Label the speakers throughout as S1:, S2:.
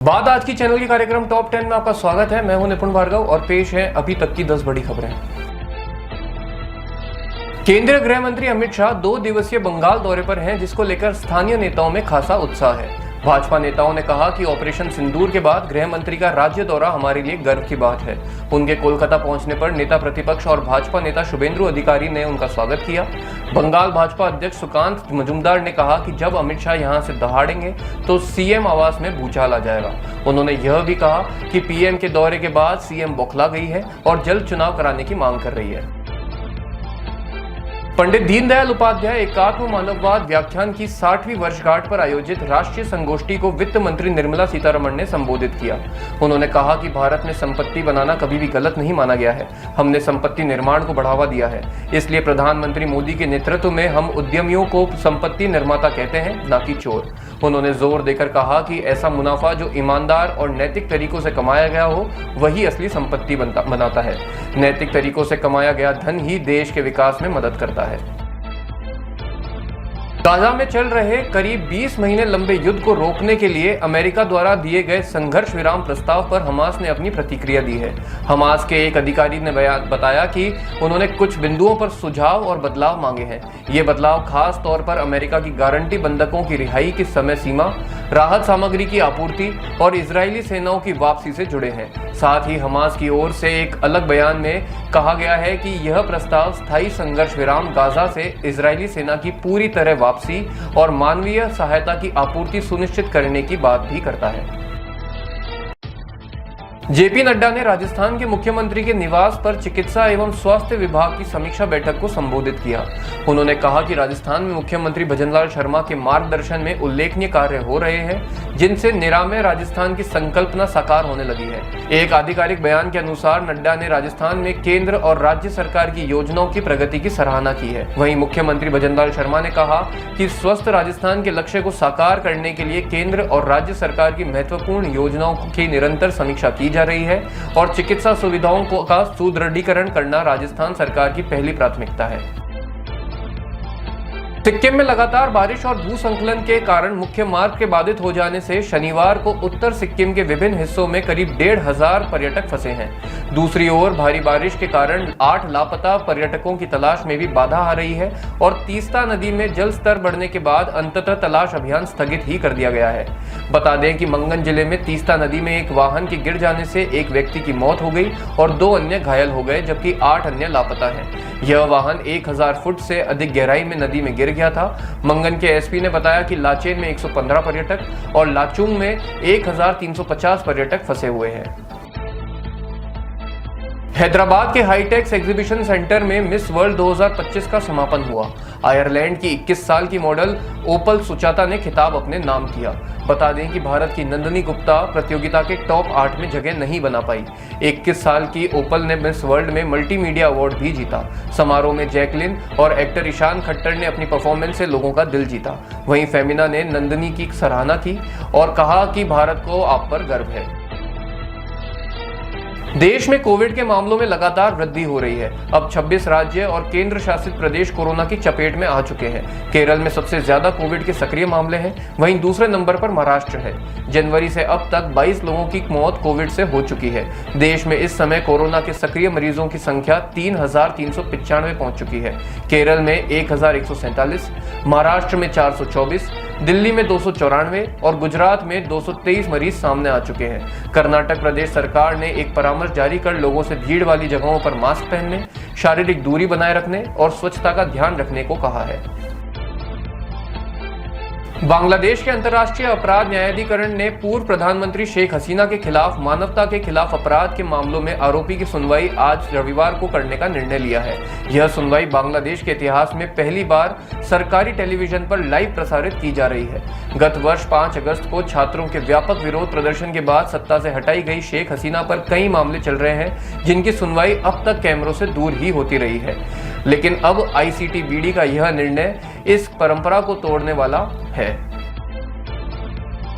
S1: बात आज की चैनल के कार्यक्रम टॉप 10 में आपका स्वागत है। मैं हूं निपुण भार्गव और पेश है अभी तक की 10 बड़ी खबरें। केंद्रीय गृह मंत्री अमित शाह 2 दिवसीय बंगाल दौरे पर हैं, जिसको लेकर स्थानीय नेताओं में खासा उत्साह है। भाजपा नेताओं ने कहा कि ऑपरेशन सिंदूर के बाद गृह मंत्री का राज्य दौरा हमारे लिए गर्व की बात है। उनके कोलकाता पहुंचने पर नेता प्रतिपक्ष और भाजपा नेता शुभेंदु अधिकारी ने उनका स्वागत किया। बंगाल भाजपा अध्यक्ष सुकांत मजूमदार ने कहा कि जब अमित शाह यहां से दहाड़ेंगे तो सीएम आवास में भूचाल आ जाएगा। उन्होंने यह भी कहा कि पीएम के दौरे के बाद सीएम बौखला गई है और जल्द चुनाव कराने की मांग कर रही है। पंडित दीनदयाल उपाध्याय एकात्म मानववाद व्याख्यान की 60वीं वर्षगांठ पर आयोजित राष्ट्रीय संगोष्ठी को वित्त मंत्री निर्मला सीतारमण ने संबोधित किया। उन्होंने कहा कि भारत में संपत्ति बनाना कभी भी गलत नहीं माना गया है। हमने संपत्ति निर्माण को बढ़ावा दिया है, इसलिए प्रधानमंत्री मोदी के नेतृत्व में हम उद्यमियों को संपत्ति निर्माता कहते हैं, न कि चोर। उन्होंने जोर देकर कहा कि ऐसा मुनाफा जो ईमानदार और नैतिक तरीकों से कमाया गया हो, वही असली संपत्ति बनाता है। नैतिक तरीकों से कमाया गया धन ही देश के विकास में मदद करता है। गाजा में चल रहे करीब 20 महीने लंबे युद्ध को रोकने के लिए अमेरिका द्वारा दिए गए संघर्ष विराम प्रस्ताव पर हमास ने अपनी प्रतिक्रिया दी है। हमास के एक अधिकारी ने बताया कि उन्होंने कुछ बिंदुओं पर सुझाव और बदलाव मांगे हैं। ये बदलाव खास तौर पर अमेरिका की गारंटी बंधकों की रिहाई की समय सीमा, राहत सामग्री की आपूर्ति और इजरायली सेनाओं की वापसी से जुड़े हैं। साथ ही हमास की ओर से एक अलग बयान में कहा गया है कि यह प्रस्ताव स्थायी संघर्ष विराम, गाजा से इजरायली सेना की पूरी तरह वापसी और मानवीय सहायता की आपूर्ति सुनिश्चित करने की बात भी करता है। जेपी नड्डा ने राजस्थान के मुख्यमंत्री के निवास पर चिकित्सा एवं स्वास्थ्य विभाग की समीक्षा बैठक को संबोधित किया। उन्होंने कहा कि राजस्थान में मुख्यमंत्री भजनलाल शर्मा के मार्गदर्शन में उल्लेखनीय कार्य हो रहे हैं, जिनसे निरामय राजस्थान की संकल्पना साकार होने लगी है। एक आधिकारिक बयान के अनुसार नड्डा ने राजस्थान में केंद्र और राज्य सरकार की योजनाओं की प्रगति की सराहना की है। वहीं मुख्यमंत्री भजनलाल शर्मा ने कहा कि स्वस्थ राजस्थान के लक्ष्य को साकार करने के लिए केंद्र और राज्य सरकार की महत्वपूर्ण योजनाओं की निरंतर समीक्षा की जा रही है और चिकित्सा सुविधाओं का सुदृढ़ीकरण करना राजस्थान सरकार की पहली प्राथमिकता है। सिक्किम में लगातार बारिश और भूस्खलन के कारण मुख्य मार्ग के बाधित हो जाने से शनिवार को उत्तर सिक्किम के विभिन्न हिस्सों में करीब 1,500 पर्यटक फंसे हैं। दूसरी ओर भारी बारिश के कारण 8 लापता पर्यटकों की तलाश में भी बाधा आ रही है और तीस्ता नदी में जल स्तर बढ़ने के बाद अंततः तलाश अभियान स्थगित ही कर दिया गया है। बता दें कि मंगन जिले में तीस्ता नदी में एक वाहन के गिर जाने से एक व्यक्ति की मौत हो गई और 2 अन्य घायल हो गए, जबकि 8 अन्य लापता हैं। यह वाहन 1000 फुट से अधिक गहराई में नदी में गिर गया था। मंगन के एसपी ने बताया कि लाचेन में 115 पर्यटक और लाचुंग में 1350 पर्यटक फंसे हुए हैं। हैदराबाद के हाईटेक्स एग्जीबिशन सेंटर में मिस वर्ल्ड 2025 का समापन हुआ। आयरलैंड की 21 साल की मॉडल ओपल सुचाता ने खिताब अपने नाम किया। बता दें कि भारत की नंदिनी गुप्ता प्रतियोगिता के टॉप 8 में जगह नहीं बना पाई। 21 साल की ओपल ने मिस वर्ल्ड में मल्टीमीडिया अवार्ड भी जीता। समारोह में जैकलिन और एक्टर ईशान खट्टर ने अपनी परफॉर्मेंस से लोगों का दिल जीता। वहीं फेमिना ने नंदिनी की सराहना की और कहा कि भारत को आप पर गर्व है। देश में कोविड के मामलों में लगातार वृद्धि हो रही है। अब 26 राज्य और केंद्र शासित प्रदेश कोरोना की चपेट में आ चुके हैं। केरल में सबसे ज्यादा कोविड के सक्रिय मामले हैं, वहीं दूसरे नंबर पर महाराष्ट्र है। जनवरी से अब तक 22 लोगों की मौत कोविड से हो चुकी है। देश में इस समय कोरोना के सक्रिय मरीजों की संख्या 3,395 पहुंच चुकी है। केरल में 1,147, महाराष्ट्र में 424, दिल्ली में 294 और गुजरात में 223 मरीज सामने आ चुके हैं। कर्नाटक प्रदेश सरकार ने एक परामर्श जारी कर लोगों से भीड़ वाली जगहों पर मास्क पहनने, शारीरिक दूरी बनाए रखने और स्वच्छता का ध्यान रखने को कहा है। बांग्लादेश के अंतर्राष्ट्रीय अपराध न्यायाधिकरण ने पूर्व प्रधानमंत्री शेख हसीना के खिलाफ मानवता के खिलाफ अपराध के मामलों में आरोपी की सुनवाई आज रविवार को करने का निर्णय लिया है। यह सुनवाई बांग्लादेश के इतिहास में पहली बार सरकारी टेलीविजन पर लाइव प्रसारित की जा रही है। गत वर्ष 5 अगस्त को छात्रों के व्यापक विरोध प्रदर्शन के बाद सत्ता से हटाई गई शेख हसीना पर कई मामले चल रहे हैं, जिनकी सुनवाई अब तक कैमरों से दूर ही होती रही है। लेकिन अब ICTBD का यह निर्णय इस परंपरा को तोड़ने वाला है।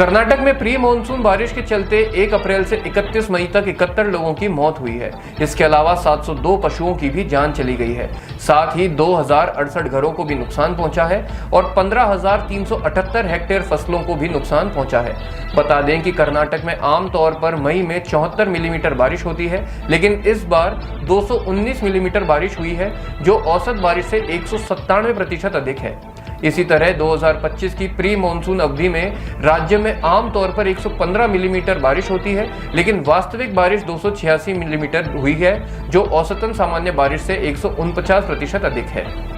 S1: कर्नाटक में प्री मानसून बारिश के चलते 1 अप्रैल से 31 मई तक 71 लोगों की मौत हुई है। इसके अलावा 702 पशुओं की भी जान चली गई है। साथ ही 2068 घरों को भी नुकसान पहुंचा है और 15,378 हेक्टेयर फसलों को भी नुकसान पहुंचा है। बता दें कि कर्नाटक में आमतौर पर मई में 74 मिलीमीटर बारिश होती है, लेकिन इस बार 219 मिलीमीटर बारिश हुई है, जो औसत बारिश से 197% अधिक है। इसी तरह 2025 की प्री मानसून अवधि में राज्य में आमतौर पर 115 मिलीमीटर बारिश होती है, लेकिन वास्तविक बारिश 286 मिलीमीटर हुई है, जो औसतन सामान्य बारिश से 149% अधिक है।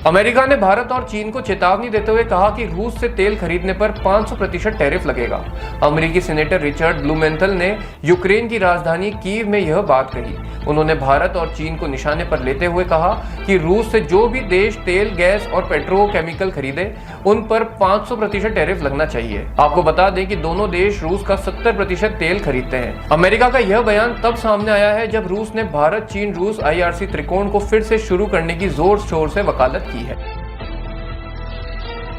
S1: अमेरिका ने भारत और चीन को चेतावनी देते हुए कहा कि रूस से तेल खरीदने पर 500% टैरिफ लगेगा। अमेरिकी सीनेटर रिचर्ड ब्लूमेंथल ने यूक्रेन की राजधानी कीव में यह बात कही। उन्होंने भारत और चीन को निशाने पर लेते हुए कहा कि रूस से जो भी देश तेल, गैस और पेट्रोकेमिकल खरीदे, उन पर 500% टैरिफ लगना चाहिए। आपको बता दें कि दोनों देश रूस का 70% तेल खरीदते हैं। अमेरिका का यह बयान तब सामने आया है जब रूस ने भारत, चीन, रूस IRC त्रिकोण को फिर से शुरू करने की जोर शोर से वकालत की है।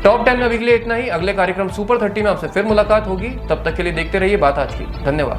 S1: टॉप 10 में अभी के लिए इतना ही। अगले कार्यक्रम सुपर 30 में आपसे फिर मुलाकात होगी। तब तक के लिए देखते रहिए बात आज की। धन्यवाद।